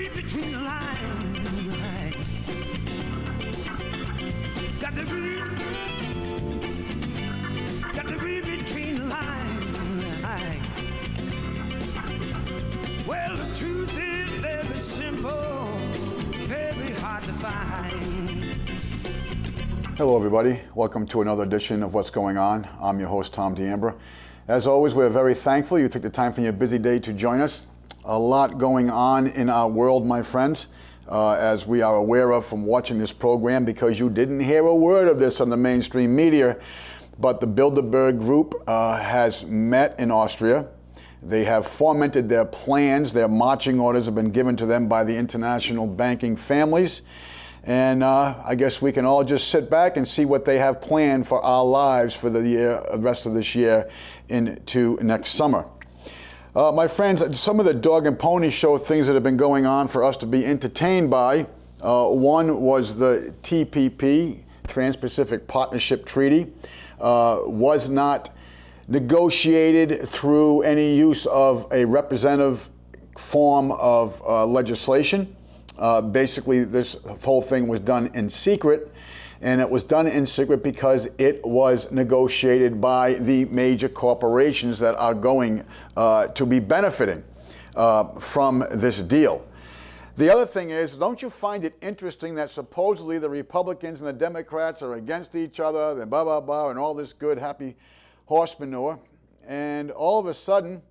read between the lines. Got to read between the lines. Well, the truth is very simple, very hard to find. Hello everybody, welcome to another edition of What's Going On. I'm your host, Tom D'Ambra. As always, we're very thankful you took the time from your busy day to join us. A lot going on in our world, my friends, as we are aware of from watching this program, because you didn't hear a word of this on the mainstream media. But the Bilderberg Group has met in Austria. They have fomented their plans. Their marching orders have been given to them by the international banking families. And I guess we can all just sit back and see what they have planned for our lives for the rest of this year into next summer. My friends, some of the dog and pony show things that have been going on for us to be entertained by. One was the TPP, Trans-Pacific Partnership Treaty, was not negotiated through any use of a representative form of legislation. Basically, this whole thing was done in secret, and it was done in secret because it was negotiated by the major corporations that are going to be benefiting from this deal. The other thing is, don't you find it interesting that supposedly the Republicans and the Democrats are against each other, and blah, blah, blah, and all this good, happy horse manure, and all of a sudden,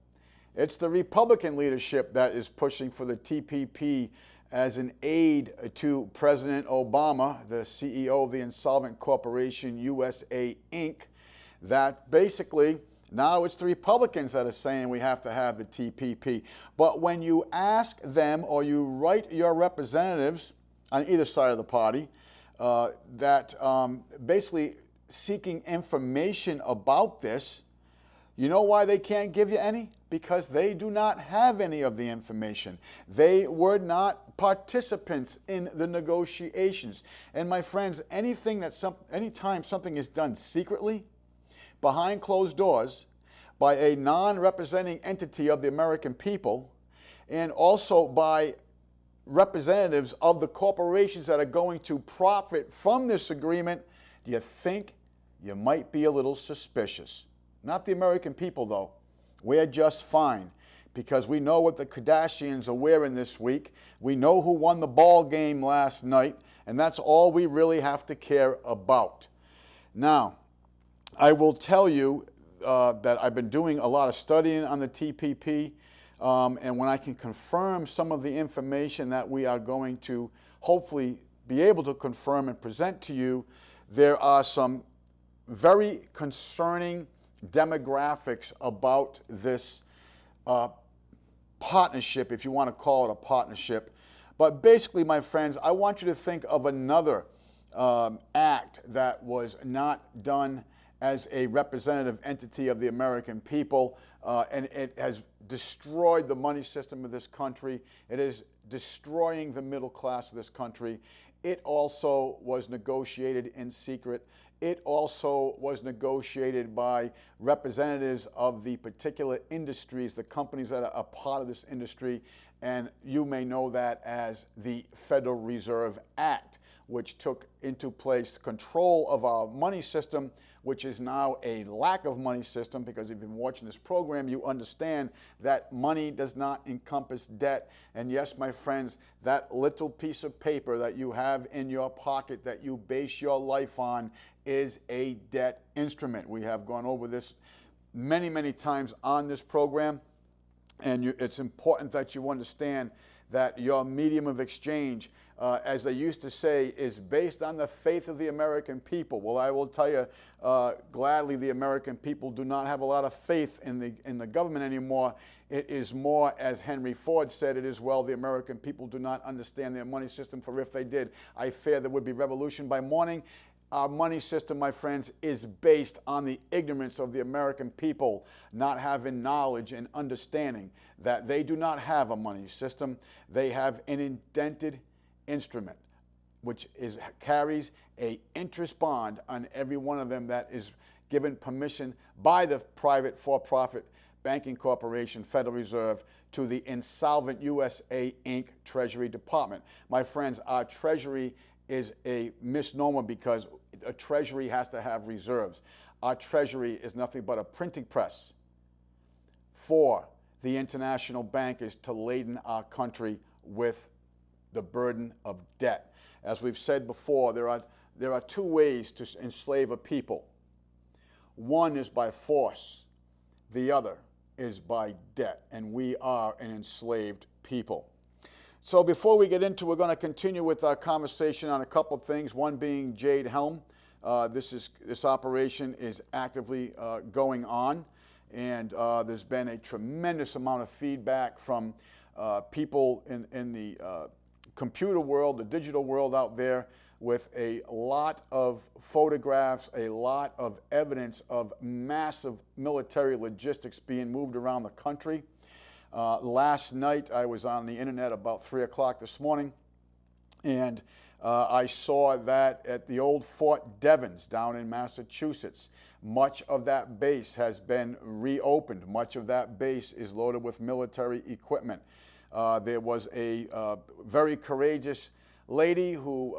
it's the Republican leadership that is pushing for the TPP as an aid to President Obama, the CEO of the insolvent corporation USA Inc., that basically now it's the Republicans that are saying we have to have the TPP. But when you ask them or you write your representatives on either side of the party that basically seeking information about this, you know why they can't give you any? Because they do not have any of the information. They were not participants in the negotiations. And my friends, anytime something is done secretly, behind closed doors, by a non-representing entity of the American people, and also by representatives of the corporations that are going to profit from this agreement, do you think you might be a little suspicious? Not the American people, though. We're just fine because we know what the Kardashians are wearing this week. We know who won the ball game last night, and that's all we really have to care about. Now, I will tell you that I've been doing a lot of studying on the TPP, and when I can confirm some of the information that we are going to hopefully be able to confirm and present to you, there are some very concerning demographics about this partnership, if you want to call it a partnership. But basically, my friends, I want you to think of another act that was not done as a representative entity of the American people, and it has destroyed the money system of this country. It is destroying the middle class of this country. It also was negotiated in secret. It also was negotiated by representatives of the particular industries, the companies that are a part of this industry, and you may know that as the Federal Reserve Act, which took into place control of our money system, which is now a lack of money system, because if you've been watching this program, you understand that money does not encompass debt. And yes, my friends, that little piece of paper that you have in your pocket that you base your life on is a debt instrument. We have gone over this many, many times on this program, and it's important that you understand that your medium of exchange, as they used to say, is based on the faith of the American people. Well, I will tell you, gladly, the American people do not have a lot of faith in the government anymore. It is more, as Henry Ford said, it is, well, the American people do not understand their money system, for if they did, I fear there would be revolution by morning. Our money system, my friends, is based on the ignorance of the American people not having knowledge and understanding that they do not have a money system. They have an indented instrument, which carries an interest bond on every one of them that is given permission by the private for-profit Banking Corporation, Federal Reserve, to the insolvent USA Inc. Treasury Department. My friends, our Treasury is a misnomer because a Treasury has to have reserves. Our Treasury is nothing but a printing press for the international bankers to laden our country with the burden of debt. As we've said before, there are two ways to enslave a people. One is by force, the other is by debt, and we are an enslaved people. So before we get into, we're going to continue with our conversation on a couple things, one being Jade Helm. This operation is actively going on, and there's been a tremendous amount of feedback from people in the computer world, the digital world out there, with a lot of photographs, a lot of evidence of massive military logistics being moved around the country. Last night, I was on the internet about 3 o'clock this morning, and I saw that at the old Fort Devens down in Massachusetts. Much of that base has been reopened. Much of that base is loaded with military equipment. There was a very courageous lady who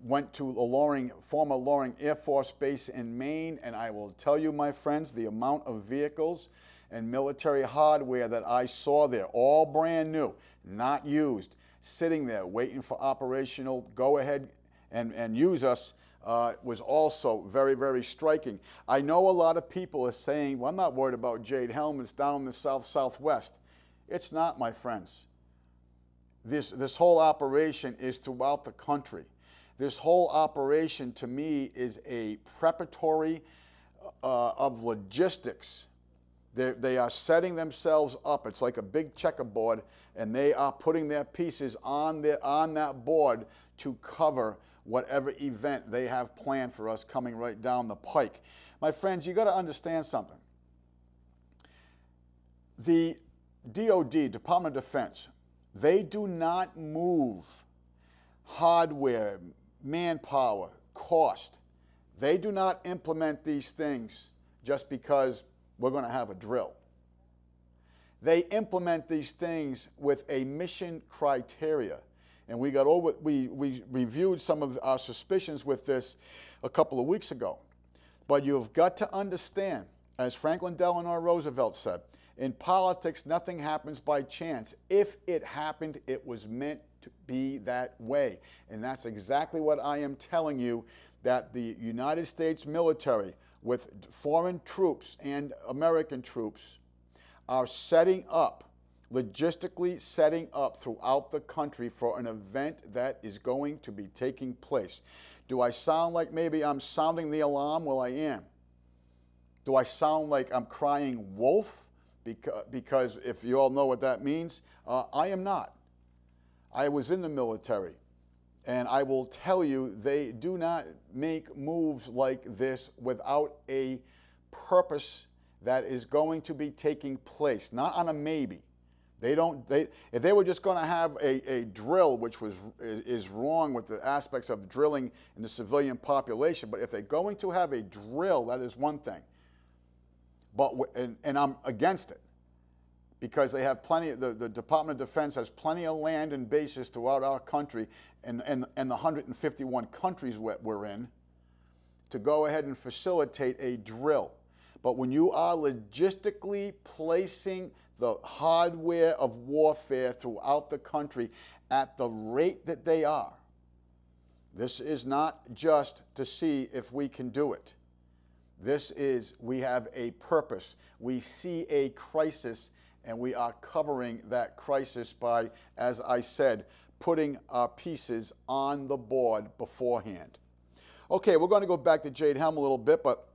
went to former Loring Air Force Base in Maine, and I will tell you, my friends, the amount of vehicles and military hardware that I saw there, all brand new, not used, sitting there waiting for operational go ahead and use us, was also very, very striking. I know a lot of people are saying, well, I'm not worried about Jade Helm, it's down in the southwest. It's not, my friends. This whole operation is throughout the country. This whole operation, to me, is a preparatory of logistics. They are setting themselves up. It's like a big checkerboard, and they are putting their pieces on that board to cover whatever event they have planned for us coming right down the pike. My friends, you got to understand something. The DOD, Department of Defense, they do not move hardware, manpower, cost. They do not implement these things just because we're going to have a drill. They implement these things with a mission criteria. And we reviewed some of our suspicions with this a couple of weeks ago. But you've got to understand, as Franklin Delano Roosevelt said, in politics, nothing happens by chance. If it happened, it was meant to be that way. And that's exactly what I am telling you, that the United States military, with foreign troops and American troops, are setting up, logistically setting up throughout the country for an event that is going to be taking place. Do I sound like maybe I'm sounding the alarm? Well, I am. Do I sound like I'm crying wolf? Because if you all know what that means, I am not. I was in the military, and I will tell you, they do not make moves like this without a purpose that is going to be taking place, not on a maybe. If they were just going to have a drill, which is wrong with the aspects of drilling in the civilian population, but if they're going to have a drill, that is one thing. But and I'm against it, because they have plenty. The Department of Defense has plenty of land and bases throughout our country, and the 151 countries we're in, to go ahead and facilitate a drill. But when you are logistically placing the hardware of warfare throughout the country at the rate that they are, this is not just to see if we can do it. We have a purpose. We see a crisis, and we are covering that crisis by, as I said, putting our pieces on the board beforehand. Okay, we're going to go back to Jade Helm a little bit, but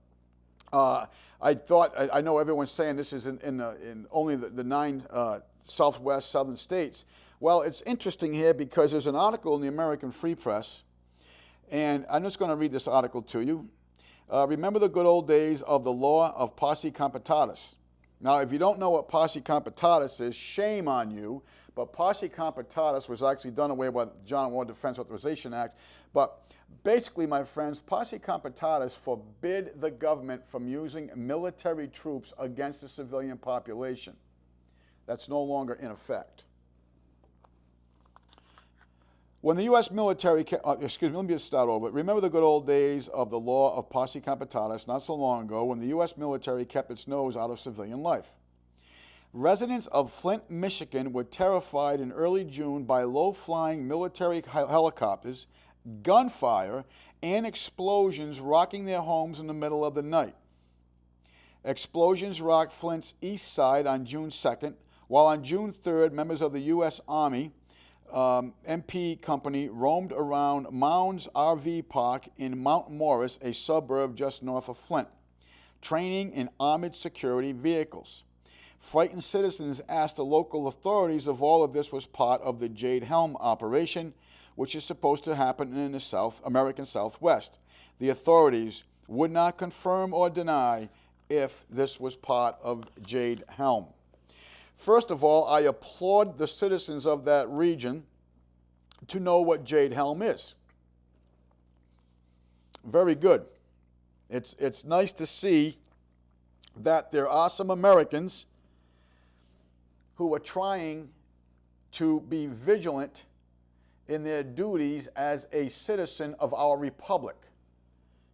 I know everyone's saying this is in only the 9 southern states. Well, it's interesting here because there's an article in the American Free Press, and I'm just going to read this article to you. Remember the good old days of the law of posse comitatus. Now, if you don't know what posse comitatus is, shame on you, but posse comitatus was actually done away with John War Defense Authorization Act. But basically, my friends, posse comitatus forbid the government from using military troops against the civilian population. That's no longer in effect. When the U.S. military, excuse me, let me just start over. Remember the good old days of the law of posse comitatus not so long ago when the U.S. military kept its nose out of civilian life. Residents of Flint, Michigan were terrified in early June by low-flying military helicopters, gunfire, and explosions rocking their homes in the middle of the night. Explosions rocked Flint's east side on June 2nd, while on June 3rd, members of the U.S. Army MP company roamed around Mounds RV Park in Mount Morris, a suburb just north of Flint, training in armored security vehicles. Frightened citizens asked the local authorities if all of this was part of the Jade Helm operation, which is supposed to happen in the American Southwest. The authorities would not confirm or deny if this was part of Jade Helm. First of all, I applaud the citizens of that region to know what Jade Helm is. Very good. It's nice to see that there are some Americans who are trying to be vigilant in their duties as a citizen of our republic.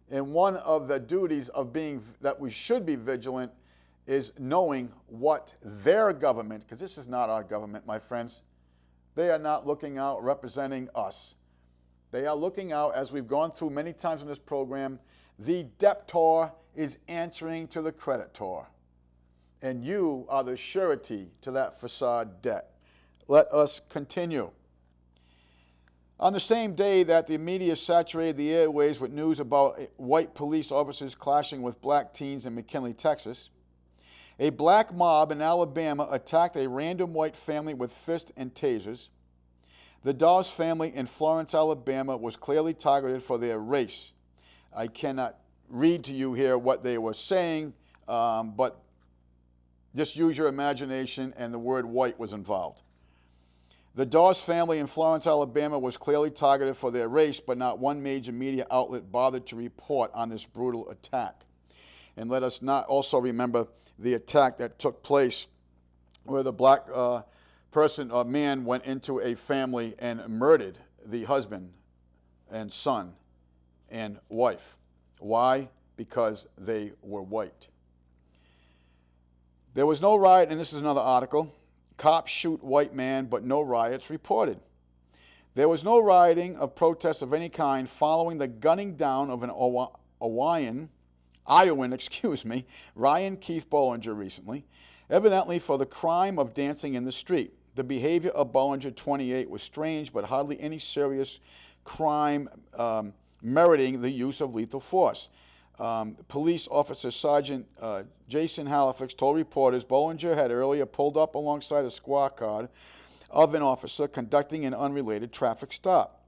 And one of the duties of that we should be vigilant is knowing what their government, because this is not our government, my friends. They are not looking out representing us. They are looking out, as we've gone through many times in this program, the debtor is answering to the creditor. And you are the surety to that facade debt. Let us continue. On the same day that the media saturated the airways with news about white police officers clashing with black teens in McKinley, Texas, a black mob in Alabama attacked a random white family with fists and tasers. The Dawes family in Florence, Alabama was clearly targeted for their race. I cannot read to you here what they were saying, but just use your imagination, and the word white was involved. The Dawes family in Florence, Alabama was clearly targeted for their race, but not one major media outlet bothered to report on this brutal attack. And let us not also remember the attack that took place where the black man went into a family and murdered the husband and son and wife. Why? Because they were white. There was no riot, and this is another article. Cops shoot white man, but no riots reported. There was no rioting of protests of any kind following the gunning down of an Iowan, Ryan Keith Bollinger recently, evidently for the crime of dancing in the street. The behavior of Bollinger, 28, was strange, but hardly any serious crime meriting the use of lethal force. Police officer Sergeant Jason Halifax told reporters Bollinger had earlier pulled up alongside a squad car of an officer conducting an unrelated traffic stop.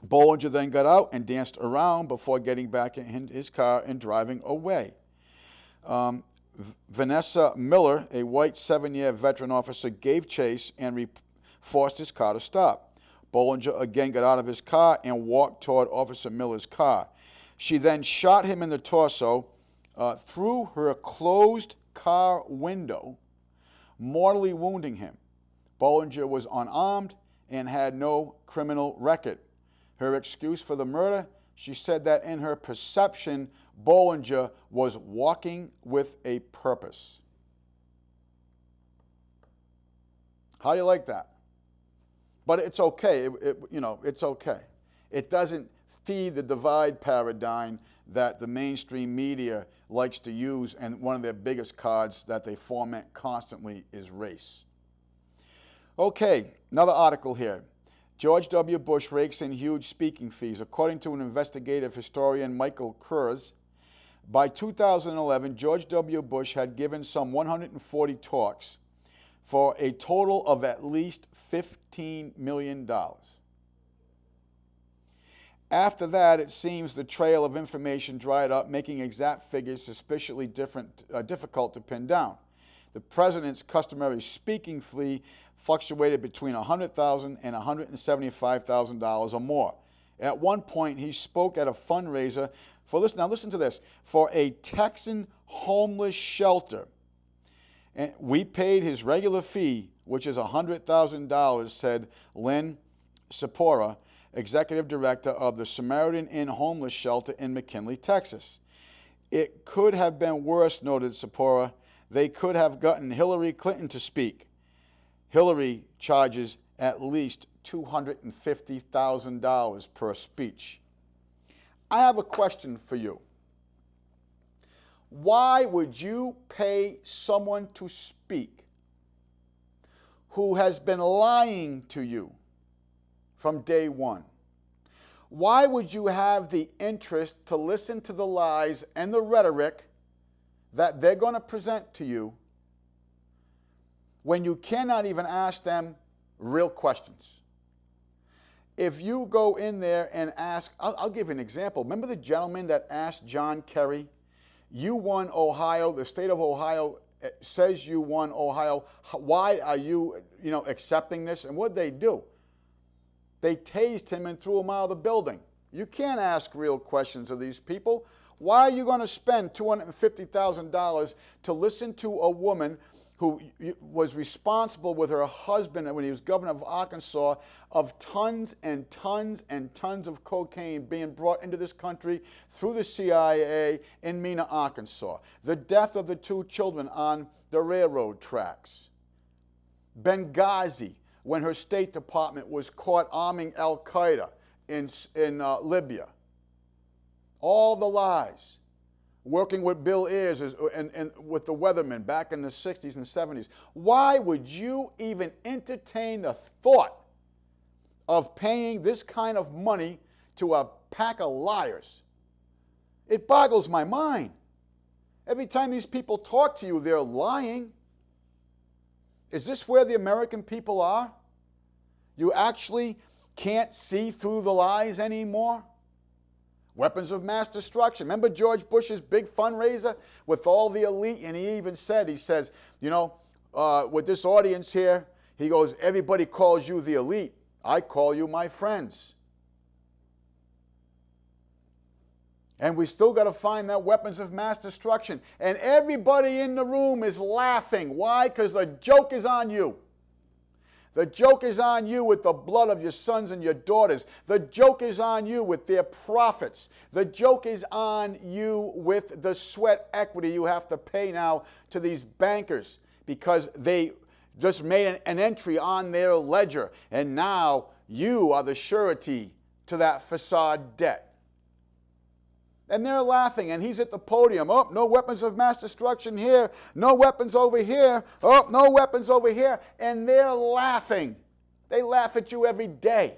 Bollinger then got out and danced around before getting back in his car and driving away. Vanessa Miller, a white 7-year veteran officer, gave chase and forced his car to stop. Bollinger again got out of his car and walked toward Officer Miller's car. She then shot him in the torso through her closed car window, mortally wounding him. Bollinger was unarmed and had no criminal record. Her excuse for the murder, she said that in her perception, Bollinger was walking with a purpose. How do you like that? But it's okay. It's okay. It doesn't feed the divide paradigm that the mainstream media likes to use, and one of their biggest cards that they foment constantly is race. Okay, another article here. George W. Bush rakes in huge speaking fees. According to an investigative historian, Michael Kurz, by 2011, George W. Bush had given some 140 talks for a total of at least $15 million. After that, it seems the trail of information dried up, making exact figures suspiciously difficult to pin down. The president's customary speaking fee fluctuated between $100,000 and $175,000 or more. At one point, he spoke at a fundraiser for this. Now listen to this: for a Texan homeless shelter. And we paid his regular fee, which is $100,000, said Lynn Sepora, executive director of the Samaritan Inn homeless shelter in McKinley, Texas. It could have been worse, noted Sepora. They could have gotten Hillary Clinton to speak. Hillary charges at least $250,000 per speech. I have a question for you. Why would you pay someone to speak who has been lying to you from day one? Why would you have the interest to listen to the lies and the rhetoric that they're going to present to you when you cannot even ask them real questions? If you go in there and ask, I'll give you an example. Remember the gentleman that asked John Kerry, you won Ohio, the state of Ohio says you won Ohio, why are you accepting this? And what did they do? They tased him and threw him out of the building. You can't ask real questions of these people. Why are you going to spend $250,000 to listen to a woman who was responsible with her husband when he was governor of Arkansas of tons and tons and tons of cocaine being brought into this country through the CIA in Mena, Arkansas? The death of the 2 children on the railroad tracks. Benghazi, when her State Department was caught arming Al-Qaeda in Libya. All the lies. Working with Bill Ayers and with the Weathermen back in the 60s and 70s. Why would you even entertain the thought of paying this kind of money to a pack of liars? It boggles my mind. Every time these people talk to you, they're lying. Is this where the American people are? You actually can't see through the lies anymore? Weapons of mass destruction. Remember George Bush's big fundraiser with all the elite? And he even said, with this audience here, he goes, everybody calls you the elite. I call you my friends. And we still got to find that weapons of mass destruction. And everybody in the room is laughing. Why? Because the joke is on you. The joke is on you with the blood of your sons and your daughters. The joke is on you with their profits. The joke is on you with the sweat equity you have to pay now to these bankers because they just made an entry on their ledger. And now you are the surety to that facade debt. And they're laughing, and he's at the podium. Oh, no weapons of mass destruction here. No weapons over here. Oh, no weapons over here. And they're laughing. They laugh at you every day.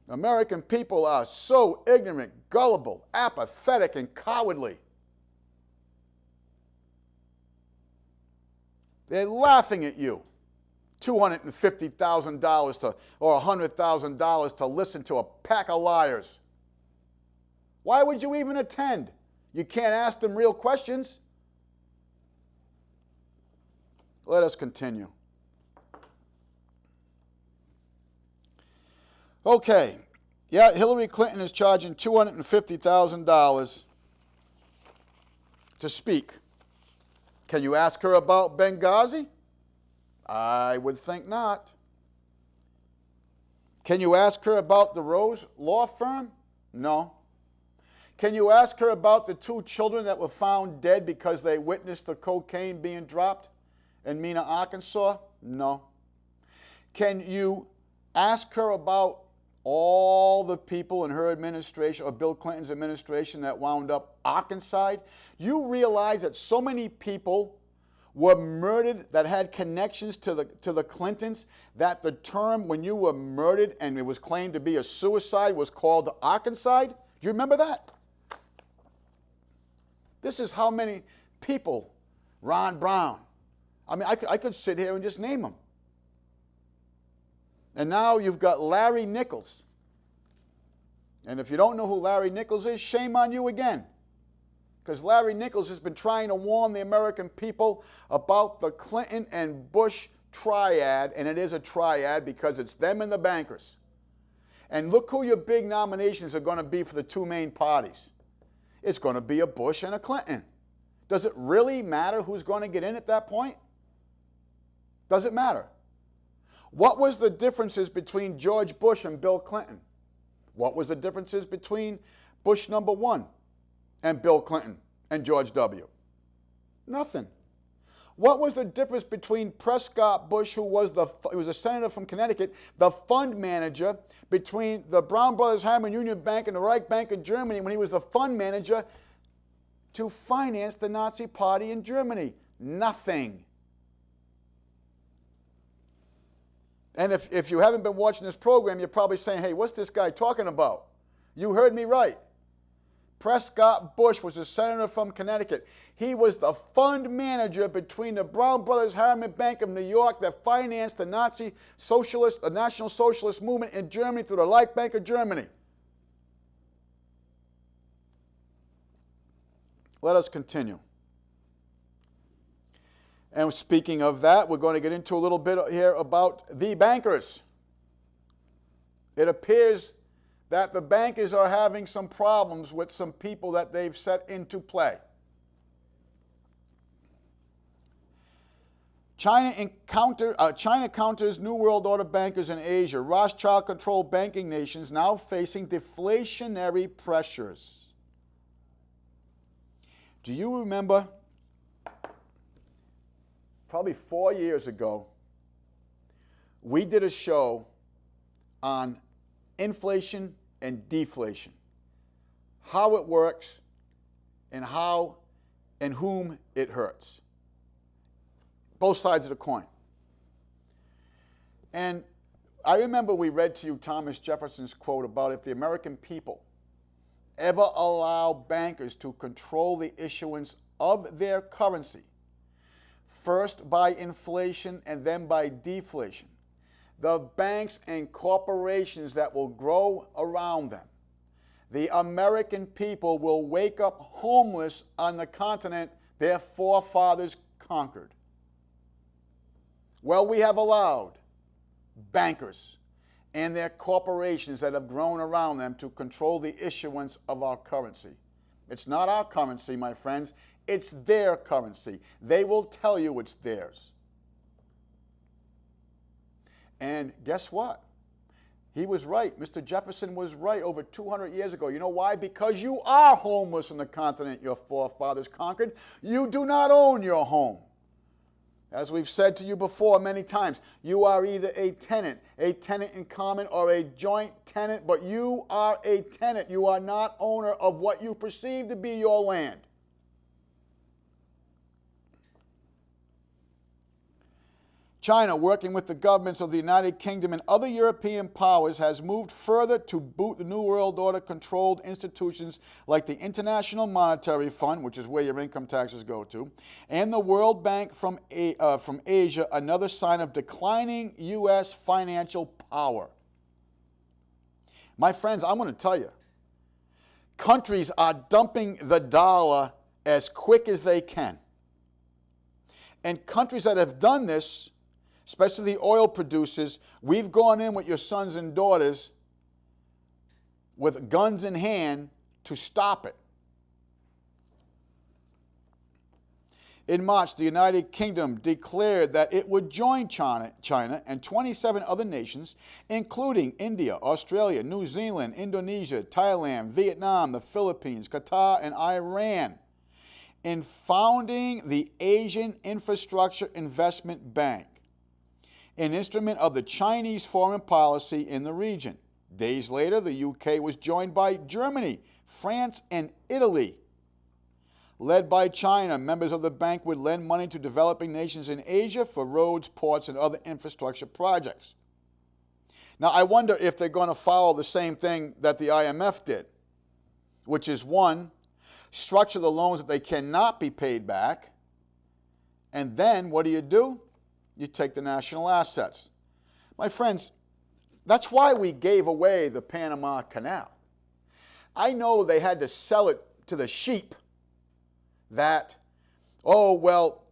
American people are so ignorant, gullible, apathetic, and cowardly. They're laughing at you. $250,000 or $100,000 to listen to a pack of liars. Why would you even attend? You can't ask them real questions. Let us continue. Okay. Yeah, Hillary Clinton is charging $250,000 to speak. Can you ask her about Benghazi? I would think not. Can you ask her about the Rose Law Firm? No. Can you ask her about the 2 children that were found dead because they witnessed the cocaine being dropped in Mena, Arkansas? No. Can you ask her about all the people in her administration or Bill Clinton's administration that wound up Arkansas? You realize that so many people were murdered that had connections to the Clintons, that the term when you were murdered and it was claimed to be a suicide was called Arkansas? Do you remember that? This is how many people. Ron Brown. I mean, I could sit here and just name them. And now you've got Larry Nichols. And if you don't know who Larry Nichols is, shame on you again. because Larry Nichols has been trying to warn the American people about the Clinton and Bush triad, and it is a triad because it's them and the bankers. And look who your big nominations are going to be for the two main parties. It's going to be a Bush and a Clinton. Does it really matter who's going to get in at that point? Does it matter? What was the differences between George Bush and Bill Clinton? What was the differences between Bush number 1 and Bill Clinton and George W? Nothing. What was the difference between Prescott Bush, who was a senator from Connecticut, the fund manager, between the Brown Brothers Harriman Union Bank and the Reich Bank of Germany, when he was the fund manager to finance the Nazi Party in Germany? Nothing. And if you haven't been watching this program, you're probably saying, hey, what's this guy talking about? You heard me right. Prescott Bush was a senator from Connecticut. He was the fund manager between the Brown Brothers Harriman Bank of New York that financed the National Socialist movement in Germany through the Reich Bank of Germany. Let us continue. And speaking of that, we're going to get into a little bit here about the bankers. It appears that the bankers are having some problems with some people that they've set into play. China counters New World Order bankers in Asia. Rothschild-controlled banking nations now facing deflationary pressures. Do you remember, probably 4 years ago, we did a show on inflation and deflation, how it works and how and whom it hurts. Both sides of the coin. And I remember we read to you Thomas Jefferson's quote about if the American people ever allow bankers to control the issuance of their currency, first by inflation and then by deflation, the banks and corporations that will grow around them, the American people will wake up homeless on the continent their forefathers conquered. Well, we have allowed bankers and their corporations that have grown around them to control the issuance of our currency. It's not our currency, my friends. It's their currency. They will tell you it's theirs. And guess what? He was right. Mr. Jefferson was right over 200 years ago. You know why? Because you are homeless on the continent your forefathers conquered. You do not own your home. As we've said to you before many times, you are either a tenant in common, or a joint tenant, but you are a tenant. You are not owner of what you perceive to be your land. China, working with the governments of the United Kingdom and other European powers, has moved further to boot the New World Order-controlled institutions like the International Monetary Fund, which is where your income taxes go to, and the World Bank from Asia, another sign of declining U.S. financial power. My friends, I'm going to tell you, countries are dumping the dollar as quick as they can. And countries that have done this, especially the oil producers, we've gone in with your sons and daughters with guns in hand to stop it. In March, the United Kingdom declared that it would join China and 27 other nations, including India, Australia, New Zealand, Indonesia, Thailand, Vietnam, the Philippines, Qatar, and Iran, in founding the Asian Infrastructure Investment Bank, an instrument of the Chinese foreign policy in the region. Days later, the UK was joined by Germany, France, and Italy. Led by China, members of the bank would lend money to developing nations in Asia for roads, ports, and other infrastructure projects. Now, I wonder if they're going to follow the same thing that the IMF did, which is, one, structure the loans that they cannot be paid back, and then what do? You take the national assets. My friends, that's why we gave away the Panama Canal. I know they had to sell it to the sheep that, oh, well,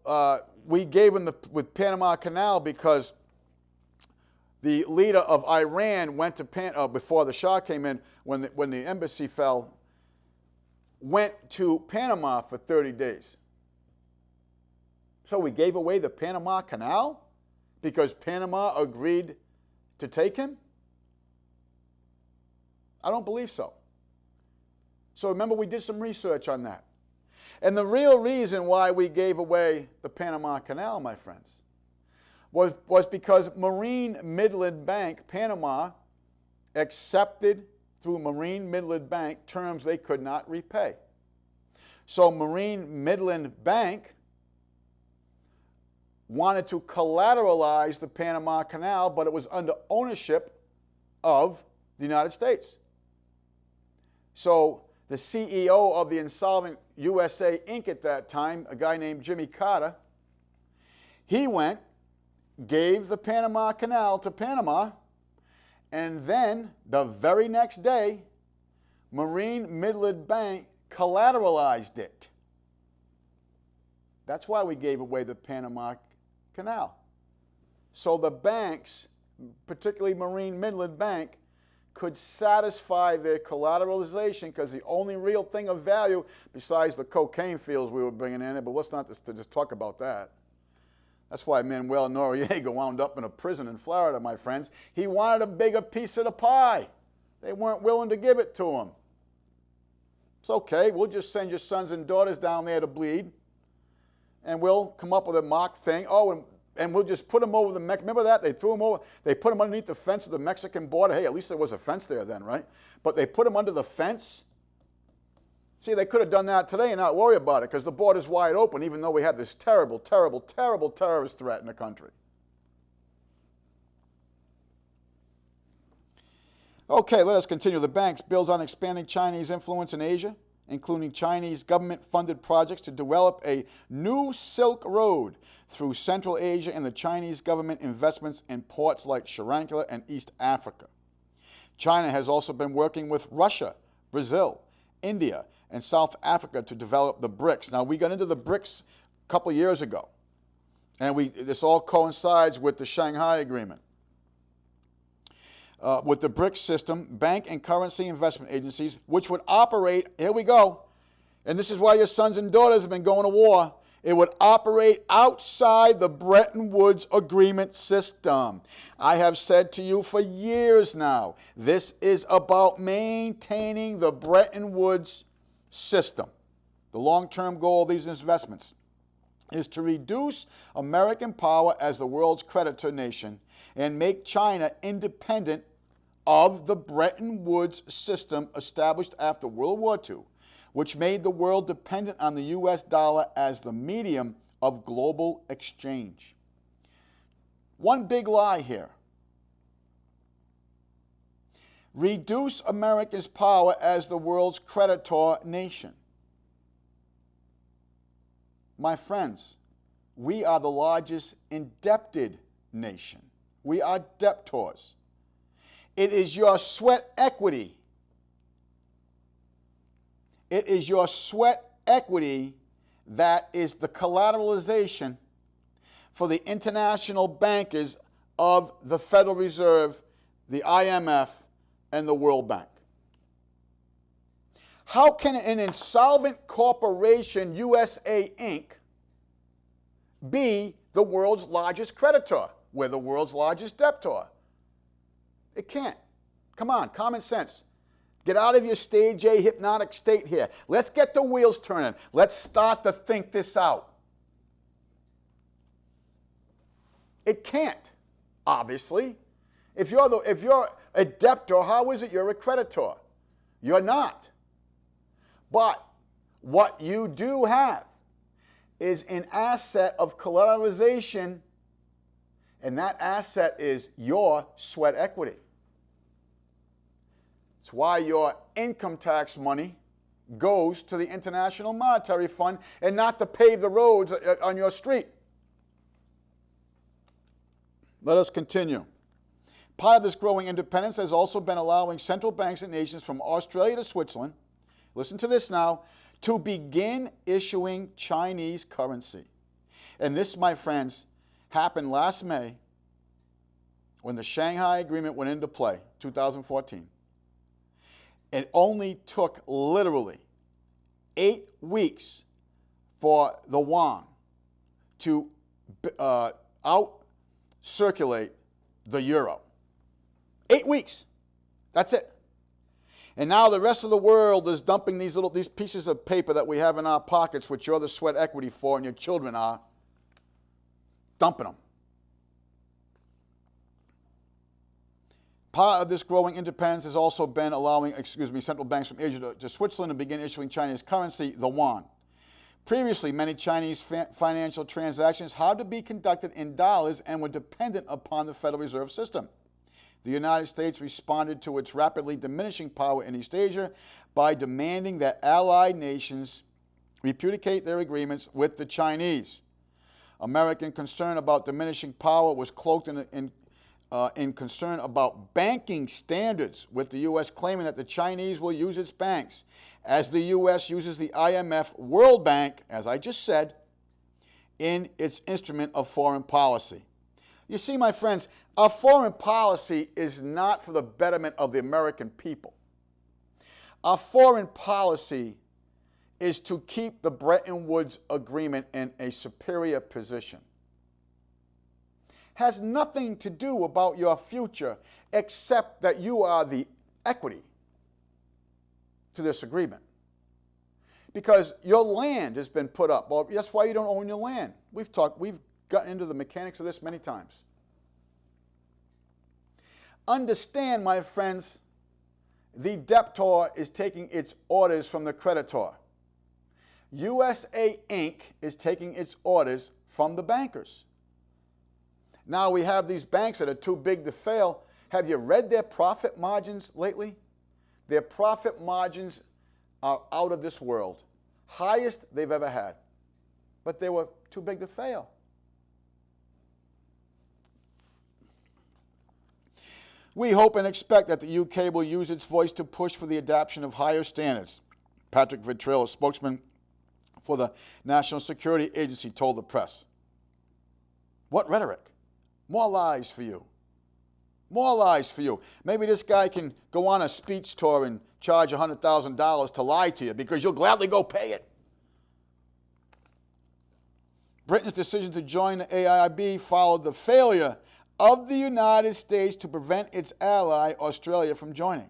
we gave them with Panama Canal because the leader of Iran went to before the Shah came in, when the embassy fell, went to Panama for 30 days. So we gave away the Panama Canal because Panama agreed to take him? I don't believe so. So remember, we did some research on that. And the real reason why we gave away the Panama Canal, my friends, was because Marine Midland Bank, Panama, accepted through Marine Midland Bank terms they could not repay. So Marine Midland Bank wanted to collateralize the Panama Canal, but it was under ownership of the United States. So the CEO of the insolvent USA Inc. at that time, a guy named Jimmy Carter, he went, gave the Panama Canal to Panama, and then the very next day, Marine Midland Bank collateralized it. That's why we gave away the Panama Canal. So the banks, particularly Marine Midland Bank, could satisfy their collateralization, because the only real thing of value, besides the cocaine fields we were bringing in, but let's not just talk about that. That's why Manuel Noriega wound up in a prison in Florida, my friends. He wanted a bigger piece of the pie. They weren't willing to give it to him. It's okay, we'll just send your sons and daughters down there to bleed, and we'll come up with a mock thing. Oh, and we'll just put them over the remember that? They threw them over, they put them underneath the fence of the Mexican border. Hey, at least there was a fence there then, right? But they put them under the fence. See, they could have done that today and not worry about it, because the border's wide open, even though we have this terrible, terrible, terrible terrorist threat in the country. Okay, let us continue. The banks builds on expanding Chinese influence in Asia, including Chinese government-funded projects to develop a new Silk Road through Central Asia, and the Chinese government investments in ports like Sri Lanka and East Africa. China has also been working with Russia, Brazil, India, and South Africa to develop the BRICS. Now, we got into the BRICS a couple of years ago, and this all coincides with the Shanghai Agreement. With the BRICS system, bank and currency investment agencies, which would operate, here we go, and this is why your sons and daughters have been going to war, it would operate outside the Bretton Woods Agreement system. I have said to you for years now, this is about maintaining the Bretton Woods system. The long-term goal of these investments is to reduce American power as the world's creditor nation and make China independent of the Bretton Woods system established after World War II, which made the world dependent on the US dollar as the medium of global exchange. One big lie here. Reduce America's power as the world's creditor nation. My friends, we are the largest indebted nation. We are debtors. It is your sweat equity. It is your sweat equity that is the collateralization for the international bankers of the Federal Reserve, the IMF, and the World Bank. How can an insolvent corporation, USA Inc., be the world's largest creditor? We're the world's largest debtor. It can't. Come on, common sense. Get out of your stage A hypnotic state here. Let's get the wheels turning. Let's start to think this out. It can't, obviously. If you're a debtor, how is it you're a creditor? You're not. But what you do have is an asset of collateralization, and that asset is your sweat equity. It's why your income tax money goes to the International Monetary Fund and not to pave the roads on your street. Let us continue. Part of this growing independence has also been allowing central banks and nations from Australia to Switzerland, listen to this now, to begin issuing Chinese currency. And this, my friends, happened last May when the Shanghai Agreement went into play, 2014. It only took literally 8 weeks for the yuan to out-circulate the euro. 8 weeks. That's it. And now the rest of the world is dumping these pieces of paper that we have in our pockets, which you're the sweat equity for and your children are, dumping them. Part of this growing independence has also been allowing, central banks from Asia to Switzerland to begin issuing Chinese currency, the yuan. Previously, many Chinese financial transactions had to be conducted in dollars and were dependent upon the Federal Reserve System. The United States responded to its rapidly diminishing power in East Asia by demanding that allied nations repudiate their agreements with the Chinese. American concern about diminishing power was cloaked in concern about banking standards, with the U.S. claiming that the Chinese will use its banks, as the U.S. uses the IMF World Bank, as I just said, in its instrument of foreign policy. You see, my friends, our foreign policy is not for the betterment of the American people. Our foreign policy is to keep the Bretton Woods Agreement in a superior position. Has nothing to do about your future except that you are the equity to this agreement. Because your land has been put up. Well, that's why you don't own your land. We've gotten into the mechanics of this many times. Understand, my friends, the debtor is taking its orders from the creditor. USA Inc. is taking its orders from the bankers. Now we have these banks that are too big to fail. Have you read their profit margins lately? Their profit margins are out of this world. Highest they've ever had. But they were too big to fail. We hope and expect that the UK will use its voice to push for the adoption of higher standards. Patrick Vitrill, a spokesman for the National Security Agency, told the press. What rhetoric? More lies for you. More lies for you. Maybe this guy can go on a speech tour and charge $100,000 to lie to you because you'll gladly go pay it. Britain's decision to join the AIIB followed the failure of the United States to prevent its ally, Australia, from joining.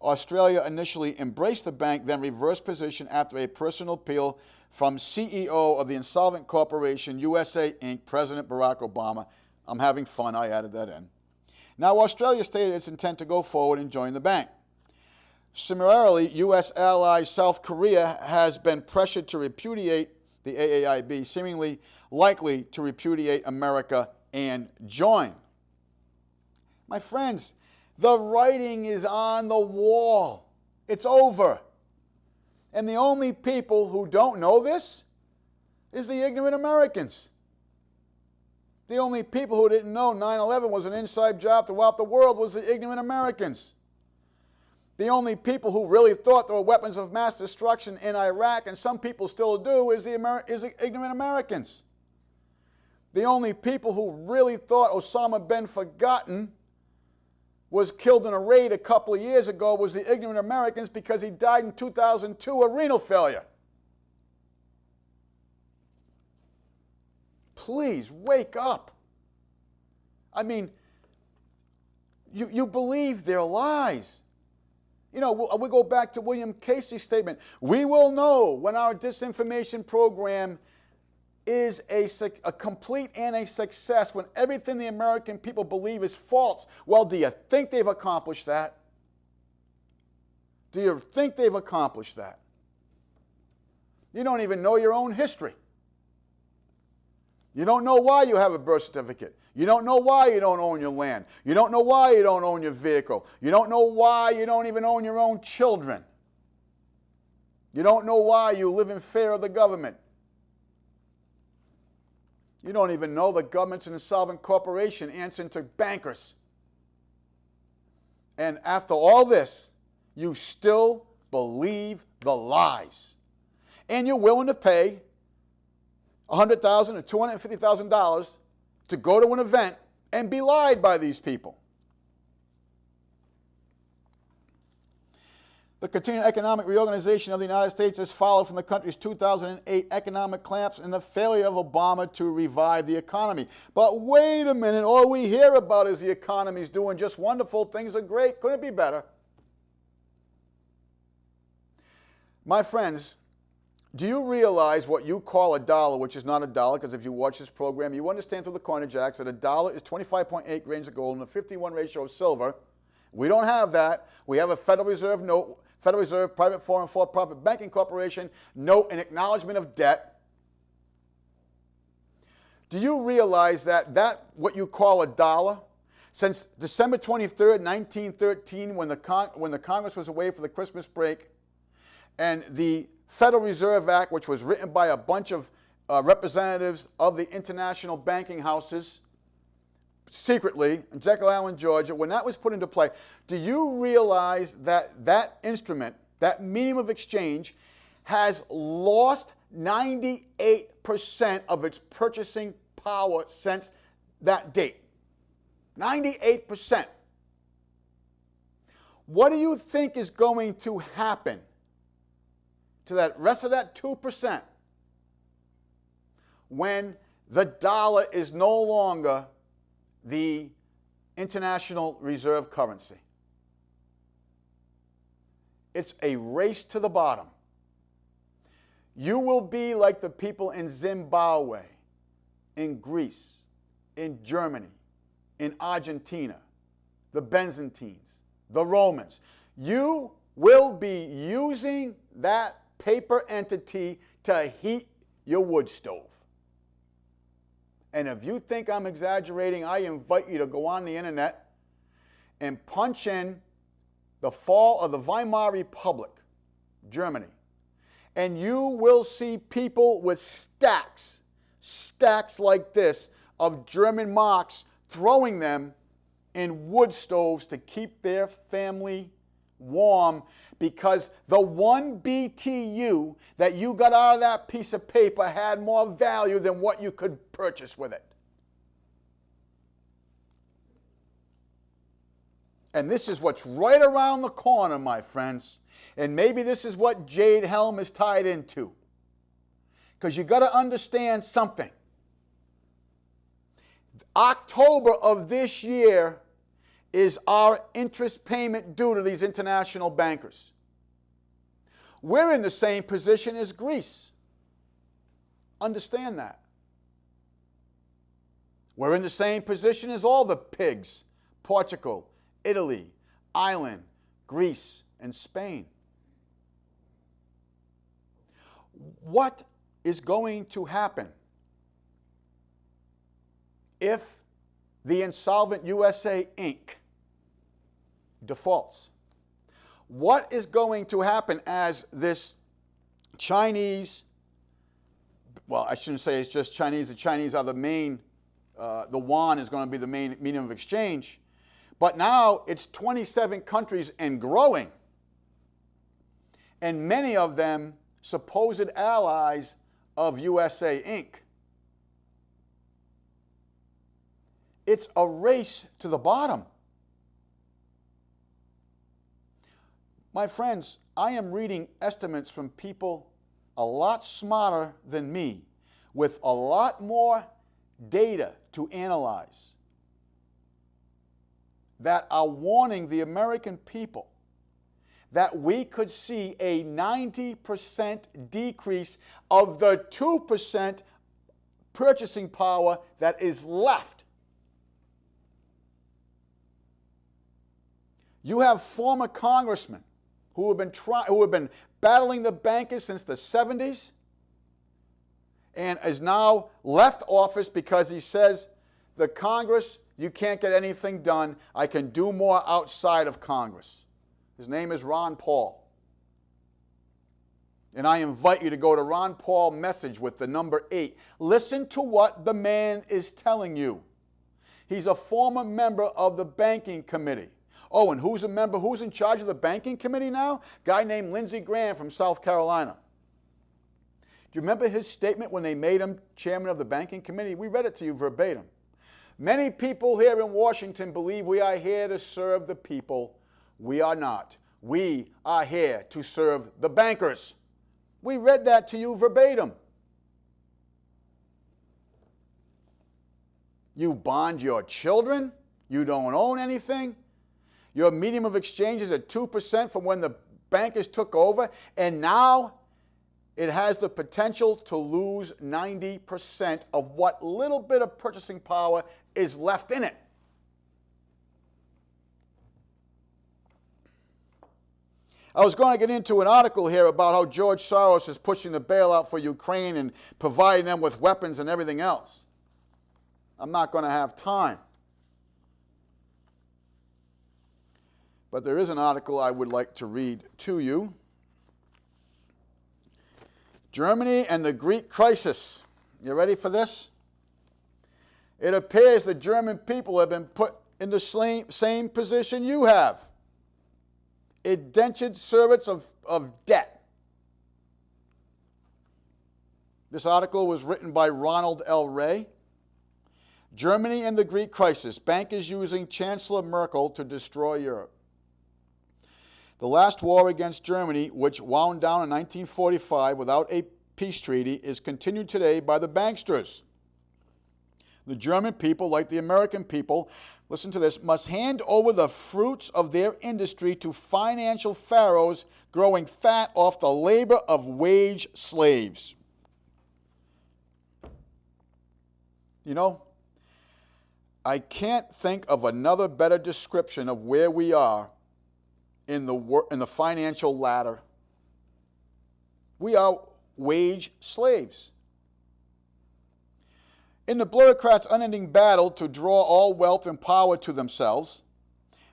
Australia initially embraced the bank, then reversed position after a personal appeal from CEO of the insolvent corporation, USA Inc., President Barack Obama. I'm having fun, I added that in. Now, Australia stated its intent to go forward and join the bank. Similarly, U.S. ally South Korea has been pressured to repudiate the AAIB, seemingly likely to repudiate America and join. My friends, the writing is on the wall. It's over. And the only people who don't know this is the ignorant Americans. The only people who didn't know 9/11 was an inside job throughout the world was the ignorant Americans. The only people who really thought there were weapons of mass destruction in Iraq, and some people still do, is the ignorant Americans. The only people who really thought Osama bin Laden was killed in a raid a couple of years ago was the ignorant Americans, because he died in 2002 of renal failure. Please, wake up. I mean, you believe their lies. You know, we go back to William Casey's statement. We will know when our disinformation program is a complete and a success, when everything the American people believe is false. Well, do you think they've accomplished that? Do you think they've accomplished that? You don't even know your own history. You don't know why you have a birth certificate. You don't know why you don't own your land. You don't know why you don't own your vehicle. You don't know why you don't even own your own children. You don't know why you live in fear of the government. You don't even know the government's an insolvent corporation answering to bankers. And after all this, you still believe the lies. and you're willing to pay $100,000 or $250,000 to go to an event and be lied by these people. The continuing economic reorganization of the United States has followed from the country's 2008 economic collapse and the failure of Obama to revive the economy. But wait a minute, all we hear about is the economy's doing just wonderful, things are great, couldn't it be better? My friends, do you realize what you call a dollar, which is not a dollar, because if you watch this program, you understand through the corner jacks that a dollar is 25.8 grains of gold and a 51 ratio of silver. We don't have that. We have a Federal Reserve note, Federal Reserve, private foreign for-profit banking corporation, note and acknowledgement of debt. Do you realize that what you call a dollar, since December 23rd, 1913, when the Congress was away for the Christmas break, and the Federal Reserve Act, which was written by a bunch of representatives of the international banking houses, secretly, in Jekyll Island, Georgia, when that was put into play, do you realize that that instrument, that medium of exchange, has lost 98% of its purchasing power since that date? 98%. What do you think is going to happen to that rest of that 2% when the dollar is no longer the international reserve currency? It's a race to the bottom. You will be like the people in Zimbabwe, in Greece, in Germany, in Argentina, the Byzantines, the Romans. You will be using that paper entity to heat your wood stove. And if you think I'm exaggerating, I invite you to go on the internet and punch in the fall of the Weimar Republic, Germany, and you will see people with stacks like this of German marks, throwing them in wood stoves to keep their family warm, because the 1 BTU that you got out of that piece of paper had more value than what you could purchase with it. And this is what's right around the corner, my friends. And maybe this is what Jade Helm is tied into. Because you got to understand something. October of this year is our interest payment due to these international bankers. We're in the same position as Greece. Understand that. We're in the same position as all the pigs: Portugal, Italy, Ireland, Greece, and Spain. What is going to happen if the insolvent USA Inc. defaults? What is going to happen as this Chinese, well, I shouldn't say it's just Chinese, the Chinese are the main, the yuan is going to be the main medium of exchange, but now it's 27 countries and growing, and many of them supposed allies of USA Inc. It's a race to the bottom. My friends, I am reading estimates from people a lot smarter than me, with a lot more data to analyze, that are warning the American people that we could see a 90% decrease of the 2% purchasing power that is left. You have former congressmen who have been battling the bankers since the 70s, and is now left office because he says, the Congress, you can't get anything done. I can do more outside of Congress. His name is Ron Paul. And I invite you to go to Ron Paul message with the number 8. Listen to what the man is telling you. He's a former member of the banking committee. Oh, and who's in charge of the banking committee now? Guy named Lindsey Graham from South Carolina. Do you remember his statement when they made him chairman of the banking committee? We read it to you verbatim. Many people here in Washington believe we are here to serve the people. We are not. We are here to serve the bankers. We read that to you verbatim. You bond your children. You don't own anything. Your medium of exchange is at 2% from when the bankers took over, and now it has the potential to lose 90% of what little bit of purchasing power is left in it. I was going to get into an article here about how George Soros is pushing the bailout for Ukraine and providing them with weapons and everything else. I'm not going to have time. But there is an article I would like to read to you. Germany and the Greek crisis. You ready for this? It appears the German people have been put in the same position you have. Indentured servants of debt. This article was written by Ronald L. Ray. Germany and the Greek crisis. Bankers using Chancellor Merkel to destroy Europe. The last war against Germany, which wound down in 1945 without a peace treaty, is continued today by the banksters. The German people, like the American people, listen to this, must hand over the fruits of their industry to financial pharaohs growing fat off the labor of wage slaves. You know, I can't think of another better description of where we are in the financial ladder. We are wage slaves. In the bureaucrats' unending battle to draw all wealth and power to themselves,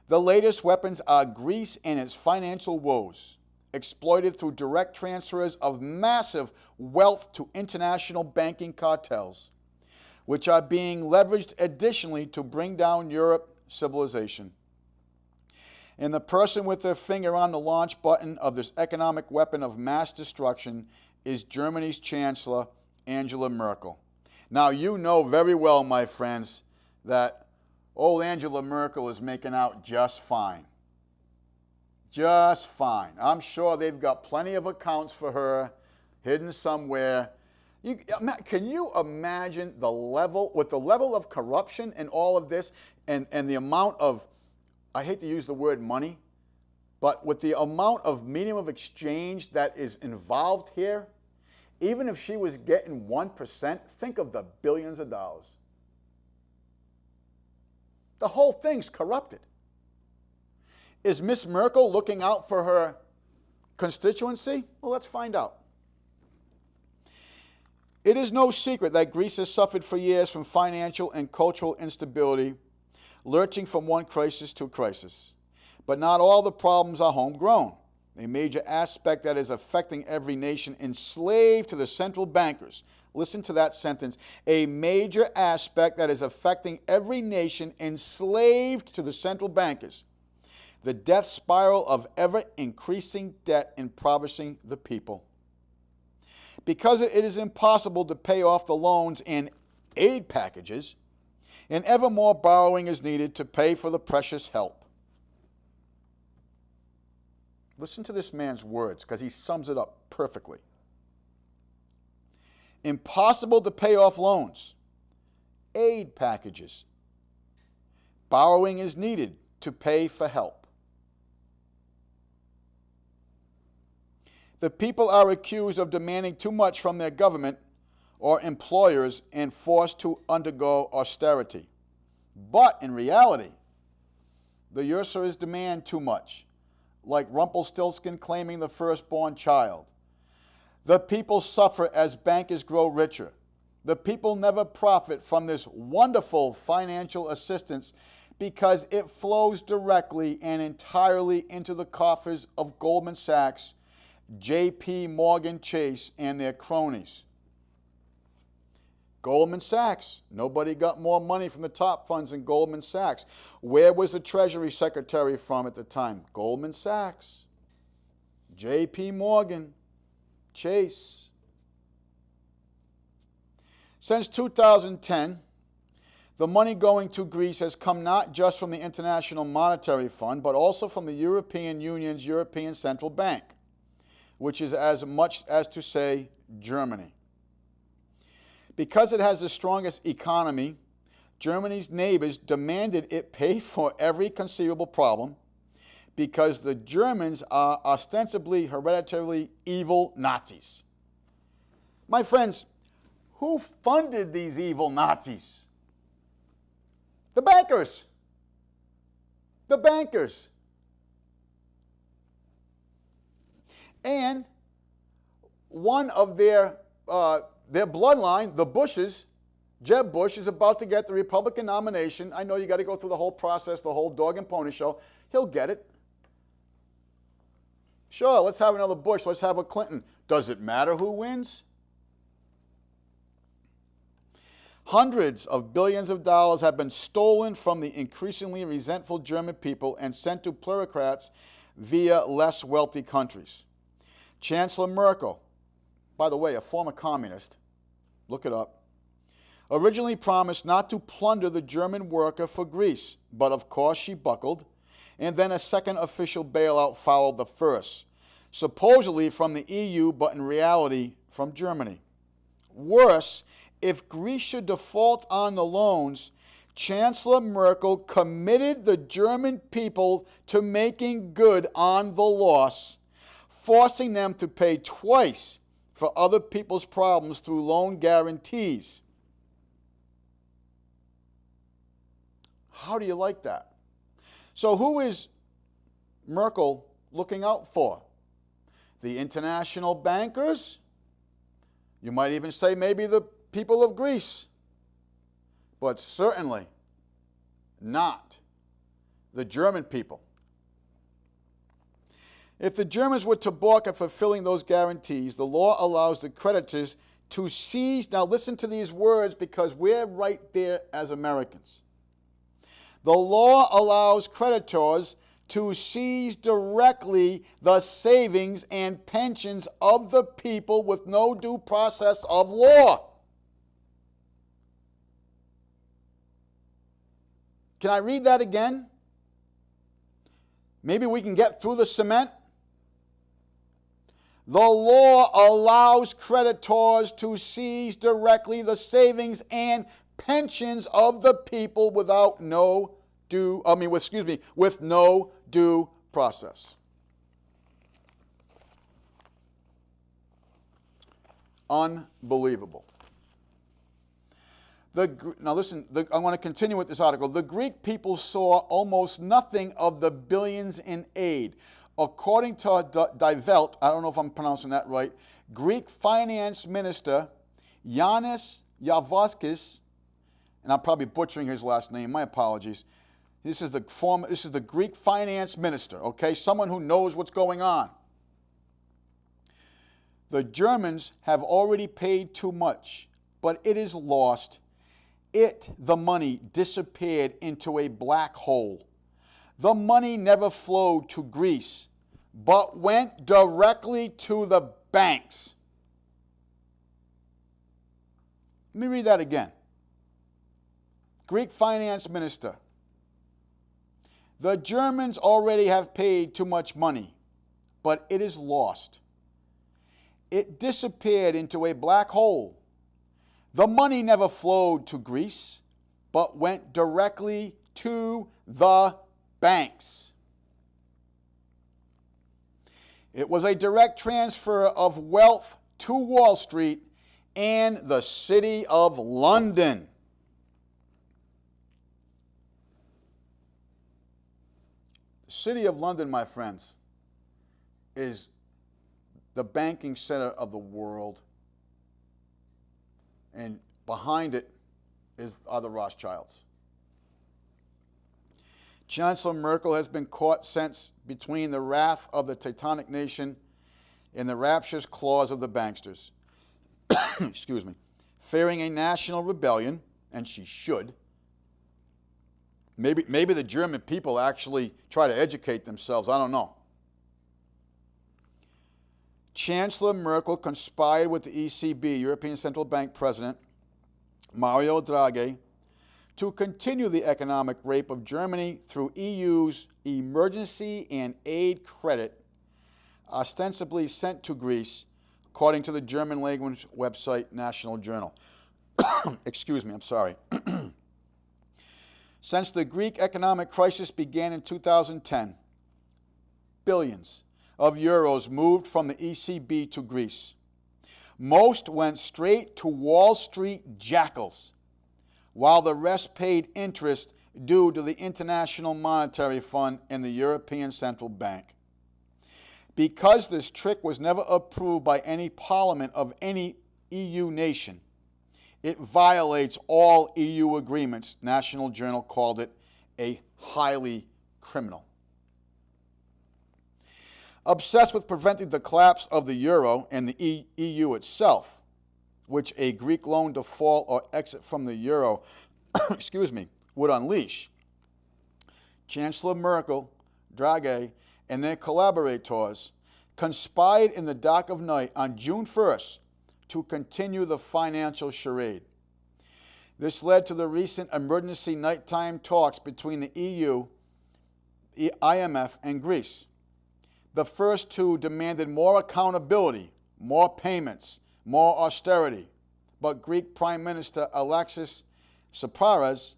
the latest weapons are Greece and its financial woes, exploited through direct transfers of massive wealth to international banking cartels, which are being leveraged additionally to bring down Europe's civilization. And the person with their finger on the launch button of this economic weapon of mass destruction is Germany's Chancellor, Angela Merkel. Now, you know very well, my friends, that old Angela Merkel is making out just fine. Just fine. I'm sure they've got plenty of accounts for her hidden somewhere. Can you imagine the level, with the level of corruption and all of this, and the amount of, I hate to use the word money, but with the amount of medium of exchange that is involved here, even if she was getting 1%, think of the billions of dollars. The whole thing's corrupted. Is Miss Merkel looking out for her constituency? Well, let's find out. It is no secret that Greece has suffered for years from financial and cultural instability, lurching from one crisis to a crisis. But not all the problems are homegrown. A major aspect that is affecting every nation enslaved to the central bankers. Listen to that sentence. A major aspect that is affecting every nation enslaved to the central bankers. The death spiral of ever-increasing debt impoverishing the people. Because it is impossible to pay off the loans and aid packages, and ever more borrowing is needed to pay for the precious help. Listen to this man's words, because he sums it up perfectly. Impossible to pay off loans, aid packages. Borrowing is needed to pay for help. The people are accused of demanding too much from their government or employers and forced to undergo austerity. But in reality, the usurers demand too much, like Rumpelstiltskin claiming the firstborn child. The people suffer as bankers grow richer. The people never profit from this wonderful financial assistance because it flows directly and entirely into the coffers of Goldman Sachs, J.P. Morgan Chase, and their cronies. Goldman Sachs. Nobody got more money from the top funds than Goldman Sachs. Where was the Treasury Secretary from at the time? Goldman Sachs. J.P. Morgan Chase. Since 2010, the money going to Greece has come not just from the International Monetary Fund, but also from the European Union's European Central Bank, which is as much as to say Germany. Because it has the strongest economy, Germany's neighbors demanded it pay for every conceivable problem because the Germans are ostensibly hereditarily evil Nazis. My friends, who funded these evil Nazis? The bankers. The bankers. And one of their bloodline, the Bushes, Jeb Bush, is about to get the Republican nomination. I know you got to go through the whole process, the whole dog and pony show. He'll get it. Sure, let's have another Bush. Let's have a Clinton. Does it matter who wins? Hundreds of billions of dollars have been stolen from the increasingly resentful German people and sent to plutocrats via less wealthy countries. Chancellor Merkel, by the way, a former communist, look it up, originally promised not to plunder the German worker for Greece, but of course she buckled, and then a second official bailout followed the first, supposedly from the EU, but in reality from Germany. Worse, if Greece should default on the loans, Chancellor Merkel committed the German people to making good on the loss, forcing them to pay twice for other people's problems through loan guarantees. How do you like that? So who is Merkel looking out for? The international bankers? You might even say maybe the people of Greece, but certainly not the German people. If the Germans were to balk at fulfilling those guarantees, the law allows the creditors to seize, now listen to these words because we're right there as Americans. The law allows creditors to seize directly the savings and pensions of the people with no due process of law. Can I read that again? Maybe we can get through the cement. The law allows creditors to seize directly the savings and pensions of the people with no due process. Unbelievable. Now listen, I want to continue with this article. The Greek people saw almost nothing of the billions in aid. According to Die Welt, I don't know if I'm pronouncing that right, Greek finance minister Yanis Yavaskis, and I'm probably butchering his last name, my apologies. This is the Greek finance minister, okay? Someone who knows what's going on. The Germans have already paid too much, but it is lost. The money, disappeared into a black hole. The money never flowed to Greece, but went directly to the banks. Let me read that again. Greek finance minister. The Germans already have paid too much money, but it is lost. It disappeared into a black hole. The money never flowed to Greece, but went directly to the banks. It was a direct transfer of wealth to Wall Street and the City of London. The City of London, my friends, is the banking center of the world. And behind it are the Rothschilds. Chancellor Merkel has been caught since between the wrath of the Teutonic nation and the rapturous claws of the banksters. Excuse me. Fearing a national rebellion, and she should. Maybe the German people actually try to educate themselves. I don't know. Chancellor Merkel conspired with the ECB, European Central Bank President, Mario Draghi, to continue the economic rape of Germany through EU's emergency and aid credit, ostensibly sent to Greece, according to the German language website National Journal. Excuse me, I'm sorry. Since the Greek economic crisis began in 2010, billions of euros moved from the ECB to Greece. Most went straight to Wall Street jackals, while the rest paid interest due to the International Monetary Fund and the European Central Bank. Because this trick was never approved by any parliament of any EU nation, it violates all EU agreements. National Journal called it a highly criminal. Obsessed with preventing the collapse of the euro and the EU itself, which a Greek loan default or exit from the euro would unleash, Chancellor Merkel, Draghi, and their collaborators conspired in the dark of night on June 1st to continue the financial charade. This led to the recent emergency nighttime talks between the EU, IMF, and Greece. The first two demanded more accountability, more payments, more austerity, but Greek Prime Minister Alexis Tsipras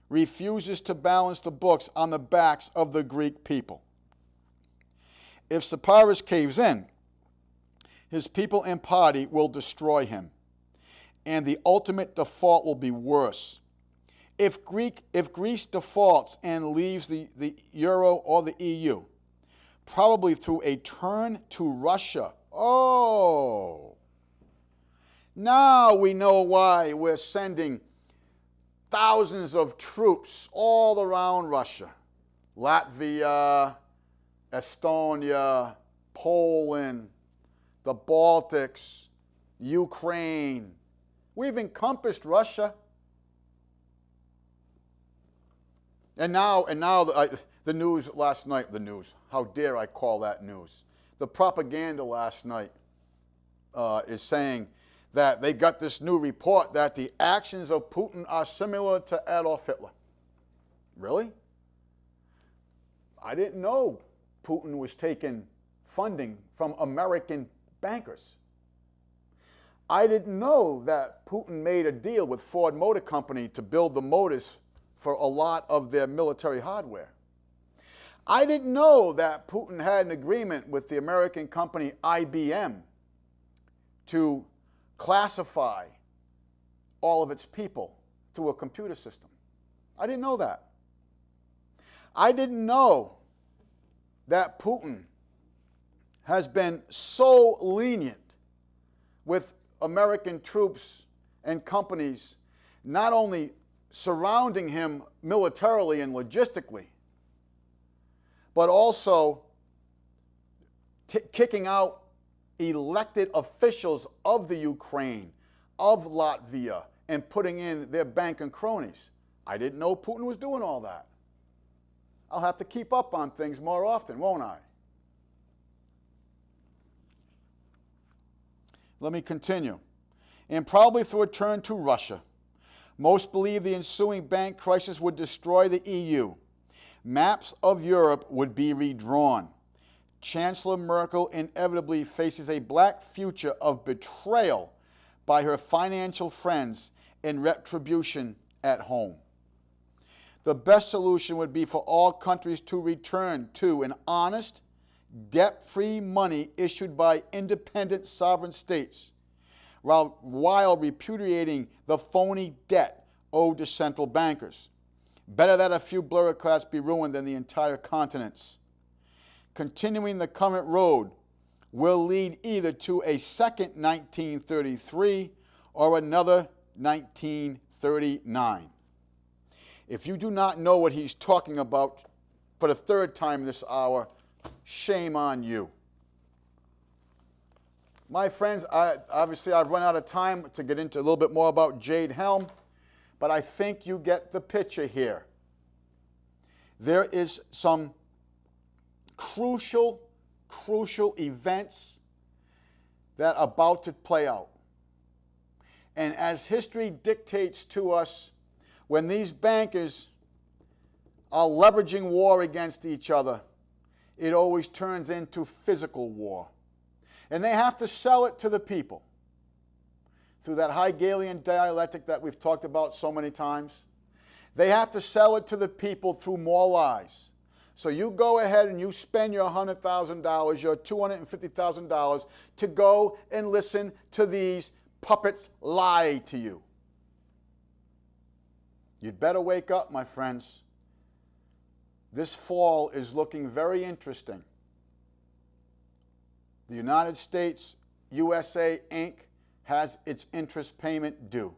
refuses to balance the books on the backs of the Greek people. If Tsipras caves in, his people and party will destroy him, and the ultimate default will be worse. If Greece defaults and leaves the euro or the EU, probably through a turn to Russia. Oh, now we know why we're sending thousands of troops all around Russia. Latvia, Estonia, Poland, the Baltics, Ukraine. We've encompassed Russia. And now the news last night, how dare I call that news? The propaganda last night is saying that they got this new report that the actions of Putin are similar to Adolf Hitler. Really? I didn't know Putin was taking funding from American bankers. I didn't know that Putin made a deal with Ford Motor Company to build the motors for a lot of their military hardware. I didn't know that Putin had an agreement with the American company IBM to classify all of its people through a computer system. I didn't know that. I didn't know that Putin has been so lenient with American troops and companies, not only surrounding him militarily and logistically, but also kicking out elected officials of the Ukraine, of Latvia, and putting in their bank and cronies. I didn't know Putin was doing all that. I'll have to keep up on things more often, won't I? Let me continue. And probably through a turn to Russia. Most believe the ensuing bank crisis would destroy the EU. Maps of Europe would be redrawn. Chancellor Merkel inevitably faces a black future of betrayal by her financial friends and retribution at home. The best solution would be for all countries to return to an honest, debt-free money issued by independent sovereign states, while repudiating the phony debt owed to central bankers. Better that a few bureaucrats be ruined than the entire continents. Continuing the current road will lead either to a second 1933 or another 1939. If you do not know what he's talking about for the third time this hour, shame on you. My friends, obviously I've run out of time to get into a little bit more about Jade Helm, but I think you get the picture here. There is some crucial events that are about to play out. And as history dictates to us, when these bankers are leveraging war against each other, it always turns into physical war. And they have to sell it to the people through that Hegelian dialectic that we've talked about so many times. They have to sell it to the people through more lies. So you go ahead and you spend your $100,000, your $250,000 to go and listen to these puppets lie to you. You'd better wake up, my friends. This fall is looking very interesting. The United States, USA, Inc. has its interest payment due.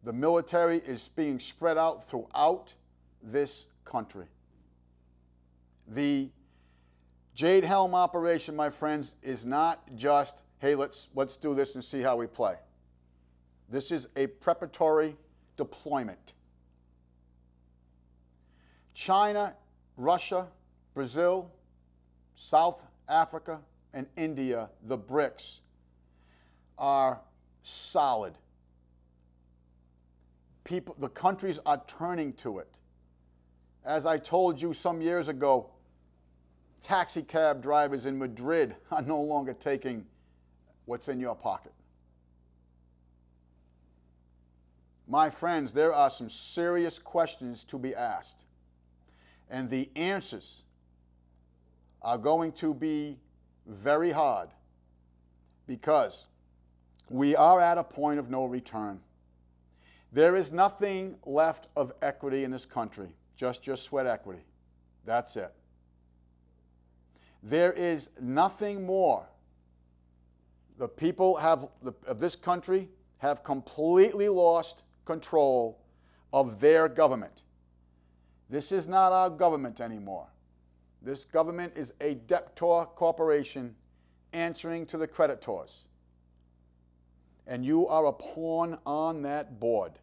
The military is being spread out throughout this country. The Jade Helm operation, my friends, is not just, hey, let's do this and see how we play. This is a preparatory deployment. China, Russia, Brazil, South Africa, and India, the BRICS, are solid. The countries are turning to it. As I told you some years ago, taxi cab drivers in Madrid are no longer taking what's in your pocket. My friends, there are some serious questions to be asked. And the answers are going to be very hard because we are at a point of no return. There is nothing left of equity in this country, just your sweat equity. That's it. There is nothing more. The people of this country have completely lost control of their government. This is not our government anymore. This government is a debtor corporation answering to the creditors. And you are a pawn on that board.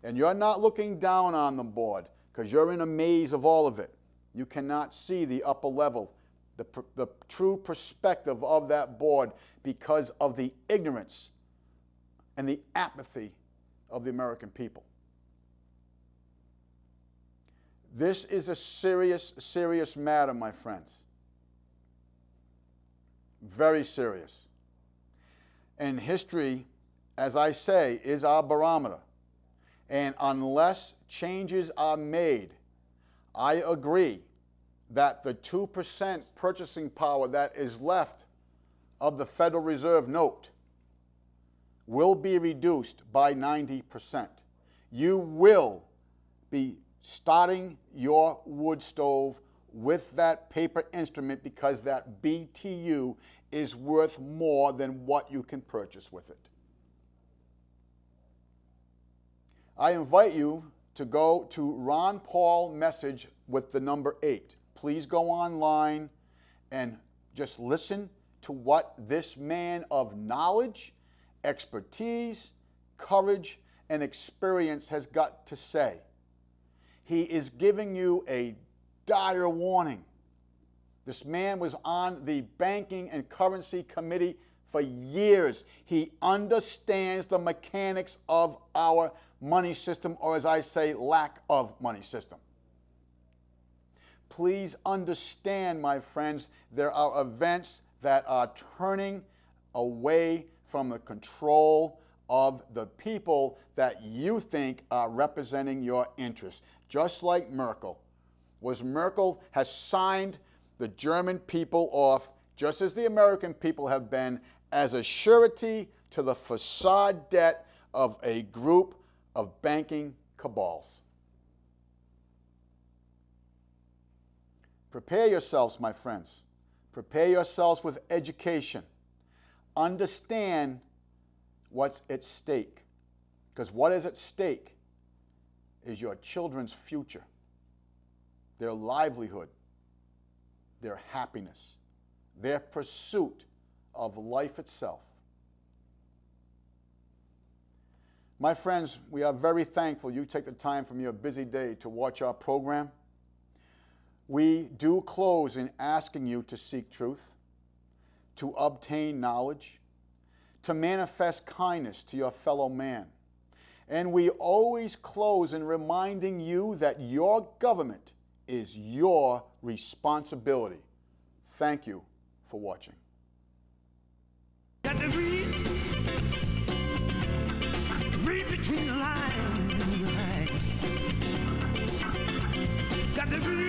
And you're not looking down on the board because you're in a maze of all of it. You cannot see the upper level, the true perspective of that board because of the ignorance and the apathy of the American people. This is a serious, serious matter, my friends. Very serious. And history, as I say, is our barometer. And unless changes are made, I agree that the 2% purchasing power that is left of the Federal Reserve note will be reduced by 90%. You will be starting your wood stove with that paper instrument because that BTU is worth more than what you can purchase with it. I invite you to go to Ron Paul message with the number 8. Please go online and just listen to what this man of knowledge, expertise, courage, and experience has got to say. He is giving you a dire warning. This man was on the Banking and Currency Committee for years. He understands the mechanics of our money system, or as I say, lack of money system. Please understand, my friends, there are events that are turning away from the control of the people that you think are representing your interests. Just like Merkel. Merkel has signed the German people off, just as the American people have been, as a surety to the facade debt of a group of banking cabals. Prepare yourselves, my friends. Prepare yourselves with education. Understand what's at stake. Because what is at stake is your children's future, their livelihood, their happiness, their pursuit of life itself. My friends, we are very thankful you take the time from your busy day to watch our program. We do close in asking you to seek truth, to obtain knowledge, to manifest kindness to your fellow man. And we always close in reminding you that your government is your responsibility. Thank you for watching. Got to read between the lines. Got to read.